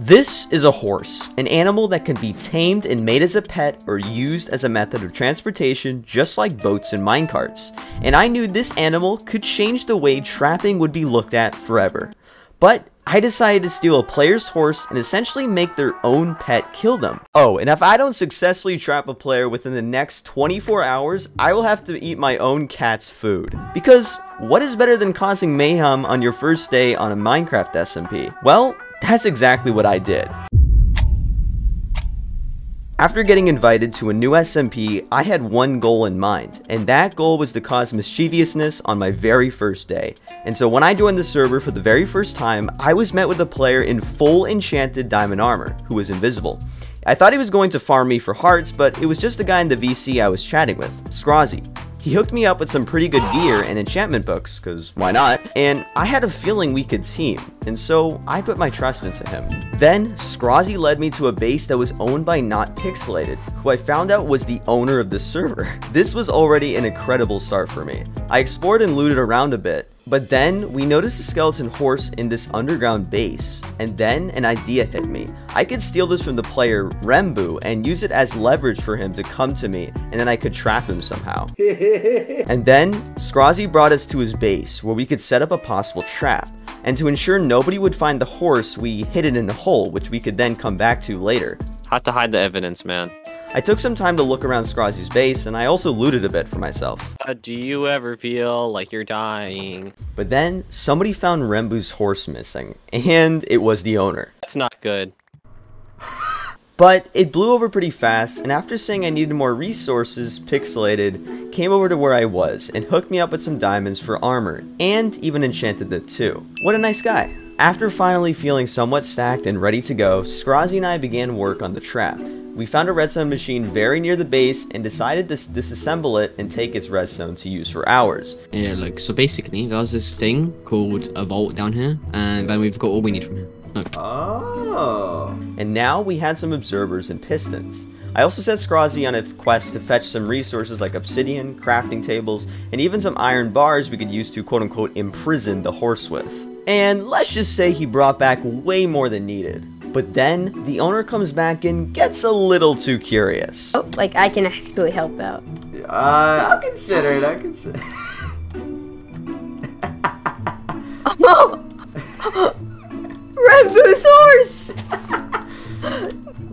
This is a horse, an animal that can be tamed and made as a pet or used as a method of transportation just like boats and minecarts. And I knew this animal could change the way trapping would be looked at forever. But I decided to steal a player's horse and essentially make their own pet kill them. Oh, and if I don't successfully trap a player within the next 24 hours, I will have to eat my own cat's food. Because what is better than causing mayhem on your first day on a Minecraft SMP? Well, that's exactly what I did. After getting invited to a new SMP, I had one goal in mind, and that goal was to cause mischievousness on my very first day. And so when I joined the server for the very first time, I was met with a player in full enchanted diamond armor, who was invisible. I thought he was going to farm me for hearts, but it was just the guy in the VC I was chatting with, Scrozzy. He hooked me up with some pretty good gear and enchantment books, cause why not? And I had a feeling we could team, and so I put my trust into him. Then, Scrozzy led me to a base that was owned by Not Pixelated, who I found out was the owner of the server. This was already an incredible start for me. I explored and looted around a bit, but then we noticed a skeleton horse in this underground base, and then an idea hit me. I could steal this from the player Rembu and use it as leverage for him to come to me, and then I could trap him somehow. And then Scrozzy brought us to his base where we could set up a possible trap, and to ensure nobody would find the horse, we hid it in a hole which we could then come back to later. Had to hide the evidence, man. I took some time to look around Scrozzy's base, and I also looted a bit for myself. Do you ever feel like you're dying? But then, somebody found Rembu's horse missing, and it was the owner. That's not good. But it blew over pretty fast, and after saying I needed more resources, Pixelated came over to where I was, and hooked me up with some diamonds for armor, and even enchanted it too. What a nice guy. After finally feeling somewhat stacked and ready to go, Scrozzy and I began work on the trap. We found a redstone machine very near the base and decided to disassemble it and take its redstone to use for hours. Yeah, look, so basically there's this thing called a vault down here, and then we've got all we need from here. Look. Oh. And now we had some observers and pistons. I also set Scrozzy on a quest to fetch some resources like obsidian, crafting tables, and even some iron bars we could use to quote-unquote imprison the horse with. And let's just say he brought back way more than needed. But then, the owner comes back and gets a little too curious. Oh, like I can actually help out. I'll consider it, I'll consider Oh! Rembu's horse!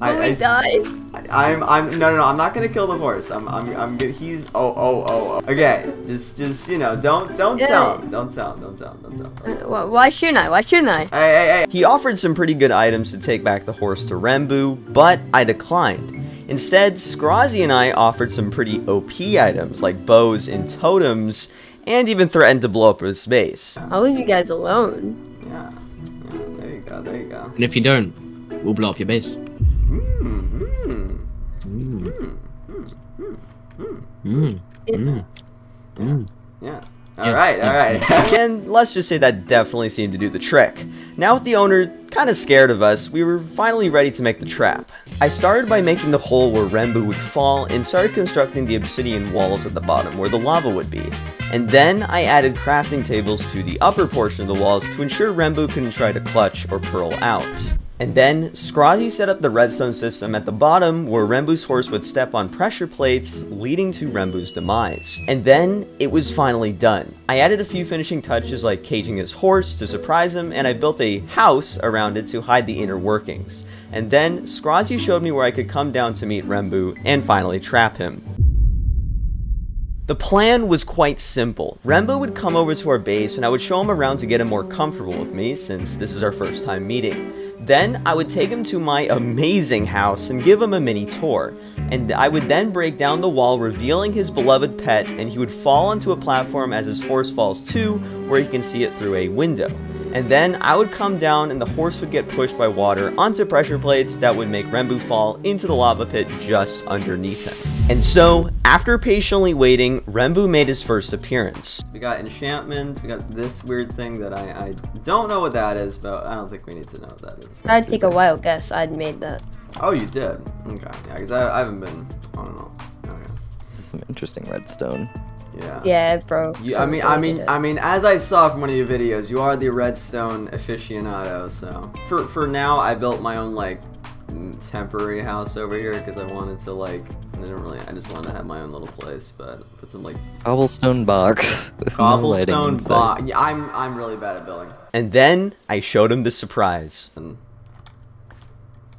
Will we die? No, I'm not gonna kill the horse. I'm gonna, he's, okay, just, you know, don't tell him, don't tell him. Why shouldn't I? Why shouldn't I? Hey. He offered some pretty good items to take back the horse to Rembu, but I declined. Instead, Scrozzy and I offered some pretty OP items like bows and totems, and even threatened to blow up his base. I'll leave you guys alone. Yeah, there you go. And if you don't, we'll blow up your base. Yeah. Alright. And let's just say that definitely seemed to do the trick. Now with the owner kind of scared of us, we were finally ready to make the trap. I started by making the hole where Rembu would fall and started constructing the obsidian walls at the bottom where the lava would be. And then I added crafting tables to the upper portion of the walls to ensure Rembu couldn't try to clutch or pearl out. And then, Scrozzy set up the redstone system at the bottom where Rembu's horse would step on pressure plates, leading to Rembu's demise. And then, it was finally done. I added a few finishing touches like caging his horse to surprise him, and I built a house around it to hide the inner workings. And then, Scrozzy showed me where I could come down to meet Rembu and finally trap him. The plan was quite simple. Rembu would come over to our base and I would show him around to get him more comfortable with me since this is our first time meeting. Then I would take him to my amazing house and give him a mini tour. And I would then break down the wall revealing his beloved pet, and he would fall onto a platform as his horse falls too, where he can see it through a window. And then I would come down and the horse would get pushed by water onto pressure plates that would make Rembu fall into the lava pit just underneath him. And so, after patiently waiting, Rembu made his first appearance. We got enchantment, we got this weird thing that I don't know what that is, but I don't think we need to know what that is. I'd take a wild guess I'd made that. Oh, you did? Okay, yeah, because I haven't been, I don't know. Okay. This is some interesting redstone. Yeah. Yeah, it broke. You, so I we mean, deleted it. as I saw from one of your videos, you are the redstone aficionado. So for now, I built my own like temporary house over here because I wanted to like. I just wanted to have my own little place, but put some like Cobblestone box with no lighting cobblestone inside. box. Yeah, I'm really bad at building. And then I showed him the surprise. And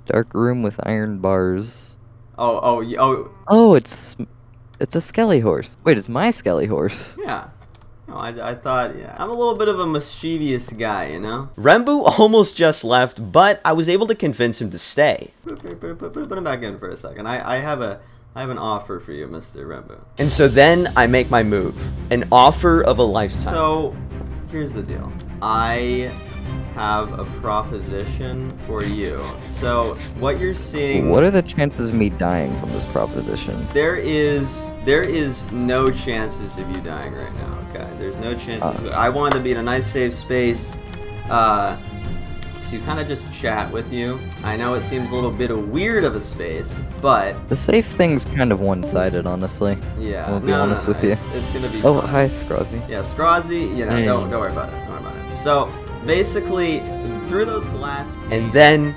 Dark room with iron bars. oh. Oh, it's a skelly horse. Wait, it's my skelly horse. Yeah. No, I thought, yeah, I'm a little bit of a mischievous guy, you know? Rembu almost just left, but I was able to convince him to stay. Put him back in for a second. I have an offer for you, Mr. Rembu. And so then I make my move. An offer of a lifetime. So, here's the deal. I have a proposition for you. So, what you're seeing... What are the chances of me dying from this proposition? There is no chances of you dying right now, okay? There's no chances. I wanted to be in a nice safe space to kind of just chat with you. I know it seems a little bit weird of a space, but... The safe thing's kind of one-sided, honestly. Yeah. I'll be honest with you. It's gonna be Oh, fun. hi, Scrozzy. Yeah, Scrozzy, you know, Hey. don't worry about it. Don't worry about it. So, basically, through those glass... And then...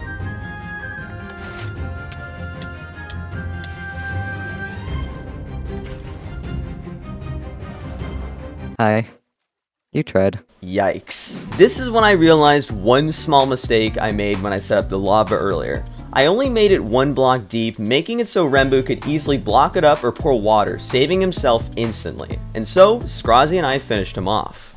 Hi. You tried. Yikes. This is when I realized one small mistake I made when I set up the lava earlier. I only made it 1 block deep, making it so Rembu could easily block it up or pour water, saving himself instantly. And so, Scrozzy and I finished him off.